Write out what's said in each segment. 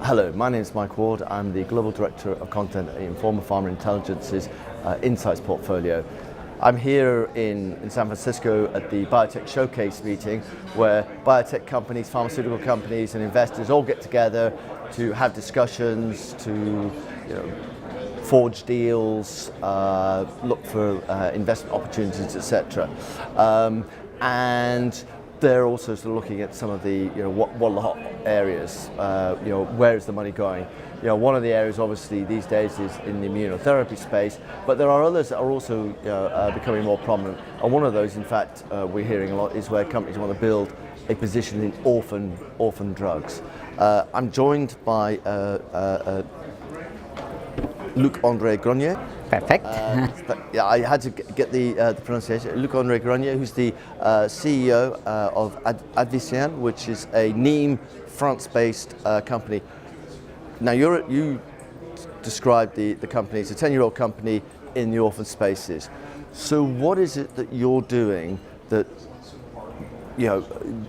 Hello, my name is Mike Ward. I'm the Global Director of Content at Informa Pharma Intelligence's Insights portfolio. I'm here in San Francisco at the Biotech Showcase meeting, where biotech companies, pharmaceutical companies and investors all get together to have discussions, to forge deals, look for investment opportunities, etc. And they're also sort of looking at some of the, what are the hot areas, where is the money going? One of the areas obviously these days is in the immunotherapy space, but there are others that are also becoming more prominent. And one of those, in fact, we're hearing a lot, is where companies want to build a position in orphan drugs. I'm joined by Luc-André Granier. Perfect. Yeah, I had to get the pronunciation. Luc-André Granier, who's the CEO of Advicenne, which is a Nimes, France-based company. Now, you described the company as a 10-year-old company in the orphan spaces. So what is it that you're doing that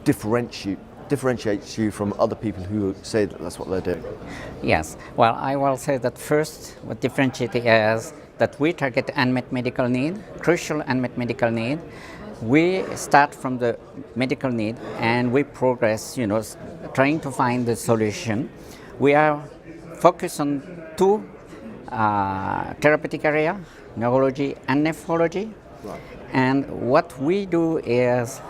differentiates you from other people who say that that's what they're doing? Yes. Well, I will say that first, what differentiates is that we target unmet medical need, crucial unmet medical need. We start from the medical need and we progress, trying to find the solution. We are focused on two therapeutic areas, neurology and nephrology. Right. And what we do is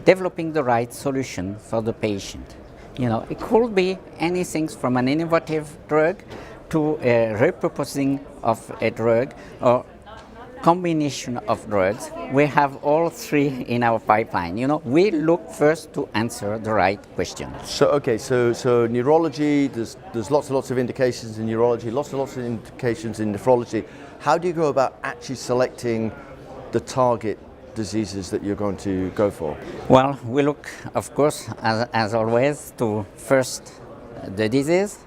developing the right solution for the patient. It could be anything from an innovative drug to a repurposing of a drug or combination of drugs. We have all three in our pipeline. We look first to answer the right question. So neurology, there's lots and lots of indications in neurology, lots and lots of indications in nephrology. How do you go about actually selecting the target diseases that you're going to go for? Well, we look, of course, as always, to first the disease,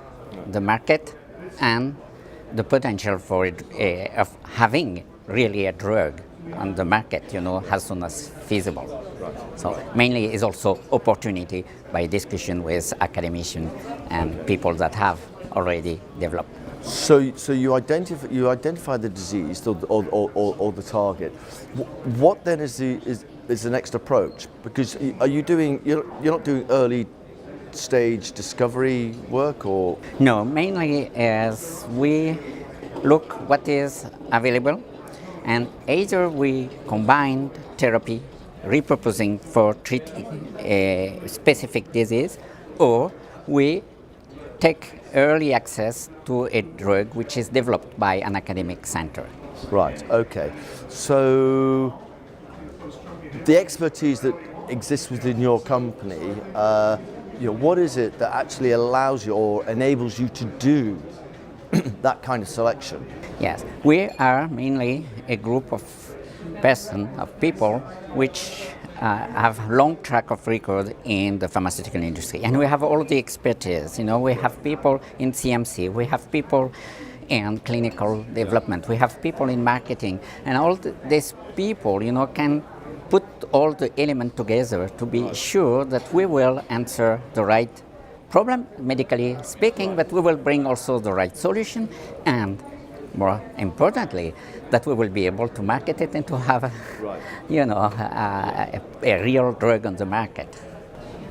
the market, and the potential for it, of having really a drug on the market, as soon as feasible. Right. So mainly is also opportunity by discussion with academicians and people that have already developed. So you identify the disease or the target. What then is the next approach? Because you're not doing early stage discovery work, or? No, mainly as we look what is available, and either we combine therapy, repurposing for treating a specific disease, or we take early access to a drug which is developed by an academic center. Right, okay. So the expertise that exists within your company, what is it that actually allows you or enables you to do that kind of selection? Yes, we are mainly a group of people which have long track of record in the pharmaceutical industry, and we have all the expertise. We have people in CMC, we have people in clinical development, we have people in marketing, and all these people, can put all the elements together to be sure that we will answer the right problem, medically speaking, but we will bring also the right solution, and more importantly, that we will be able to market it and to have a real drug on the market.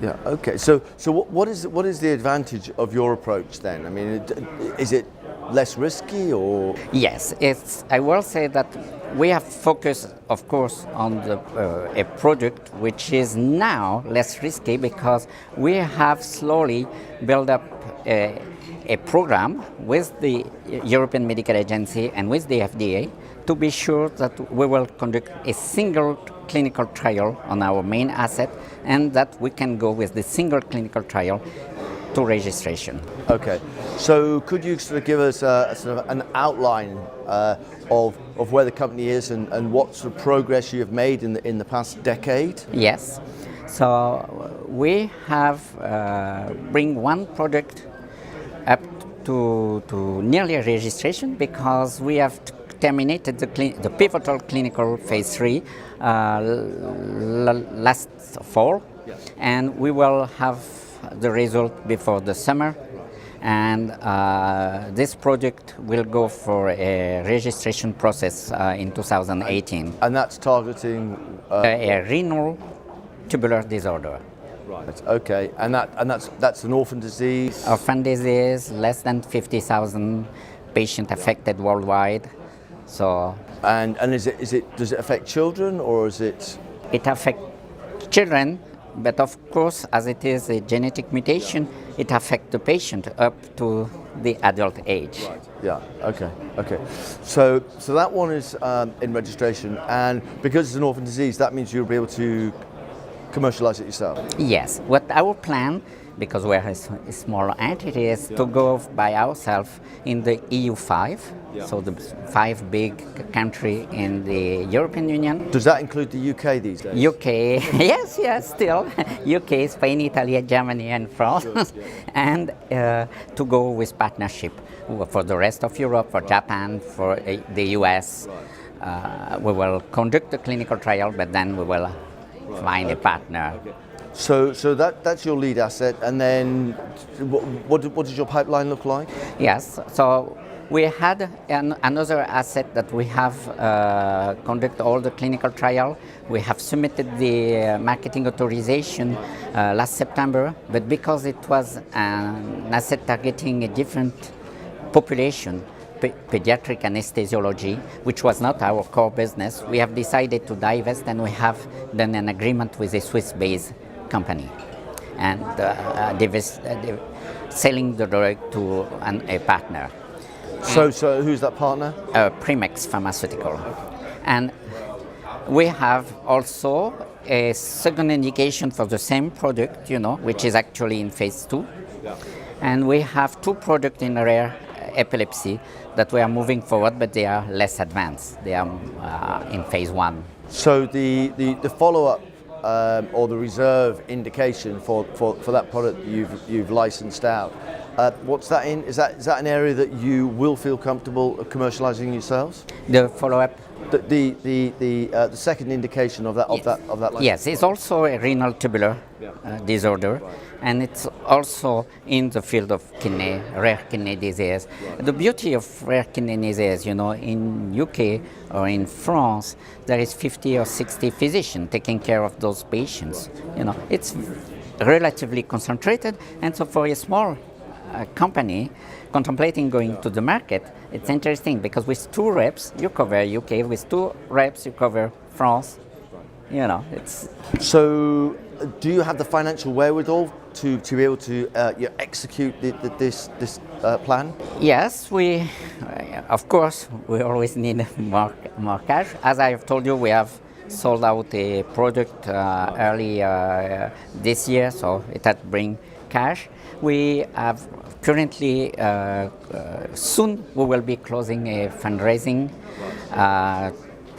Yeah. Okay. So what is the advantage of your approach then? I mean, is it less risky, or? Yes, I will say that we have focused, of course, on a product which is now less risky because we have slowly built up a program with the European Medical Agency and with the FDA to be sure that we will conduct a single clinical trial on our main asset, and that we can go with the single clinical trial to registration. Okay, so could you sort of give us sort of an outline of where the company is and what sort of progress you have made in the past decade? Yes, so we have bring one product up to nearly registration because we have terminated the pivotal clinical phase 3 last fall, and we will have the result before the summer, And this project will go for a registration process in 2018. And that's targeting A renal tubular disorder. right. Okay, and that's an orphan disease. Orphan disease, less than 50,000 patients affected worldwide. So And does it affect children, or is it? it affects children, but of course, as it is a genetic mutation, it affects the patient up to the adult age. Yeah. Okay. Okay. So that one is in registration, and because it's an orphan disease, that means you'll be able to commercialize it yourself. Yes, what our plan, because we're a small entity, is to go by ourselves in the EU5, so the 5 big countries in the European Union. Does that include the UK these days? UK, yes, still. UK, Spain, Italy, Germany, and France. And to go with partnership for the rest of Europe, for Japan, for the US. We will conduct the clinical trial, but then we will find a partner. So that's your lead asset, and then what does your pipeline look like? Yes, so we had another asset that we have conducted all the clinical trial. We have submitted the marketing authorization last September, but because it was an asset targeting a different population, pediatric anesthesiology, which was not our core business, we have decided to divest, and we have done an agreement with a Swiss-based company, and selling the drug to a partner. So who's that partner? Primex Pharmaceutical. And we have also a second indication for the same product, which is actually in phase 2. And we have 2 products in rare epilepsy that we are moving forward, but they are less advanced. They are in phase 1. So the follow-up or the reserve indication for that product that you've licensed out, what's that in? Is that an area that you will feel comfortable commercializing yourselves? The follow-up. The second indication of that license? Yes, it's also a renal tubular disorder, and it's also in the field of rare kidney disease. The beauty of rare kidney disease, in UK or in France, there is 50 or 60 physicians taking care of those patients. It's relatively concentrated, and so for a small company contemplating going to the market, it's interesting because with 2 reps you cover UK, with 2 reps you cover France. It's. So, do you have the financial wherewithal to be able to execute this plan? Yes, of course, we always need more cash. As I have told you, we have sold out a product early this year, so it had bring cash. We have currently, soon we will be closing a fundraising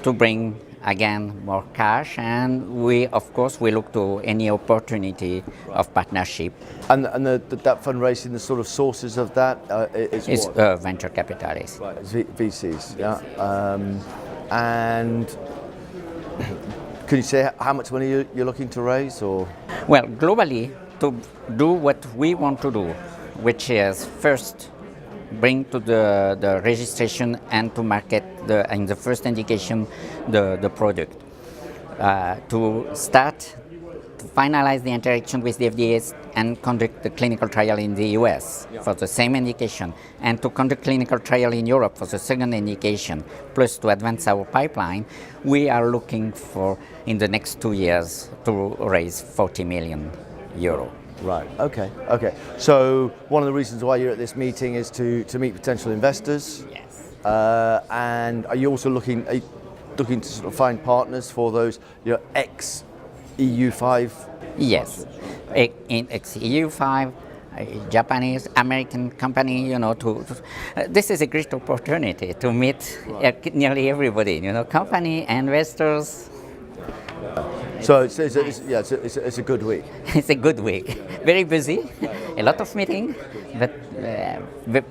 to bring again more cash, and we look to any opportunity of partnership. And that fundraising, the sort of sources of that is what? Venture capitalists. Right, VCs, yeah. And could you say how much money you're looking to raise, or? Well, globally, to do what we want to do, which is first bring to the registration and to market in the first indication the product. To start to finalize the interaction with the FDA and conduct the clinical trial in the US for the same indication, and to conduct clinical trial in Europe for the second indication, plus to advance our pipeline, we are looking for, in the next 2 years, to raise 40 million euro. Right. Okay. So one of the reasons why you're at this meeting is to meet potential investors. Yes. And are you also looking to sort of find partners for those ex EU5? Yes. In ex EU5, Japanese, American company. This is a great opportunity to meet nearly everybody. Company, investors. So it's a good week. It's a good week. Very busy, a lot of meetings, but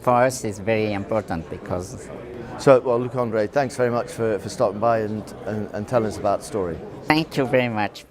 for us it's very important because. So, well, Luc-André, thanks very much for stopping by and telling us about the story. Thank you very much.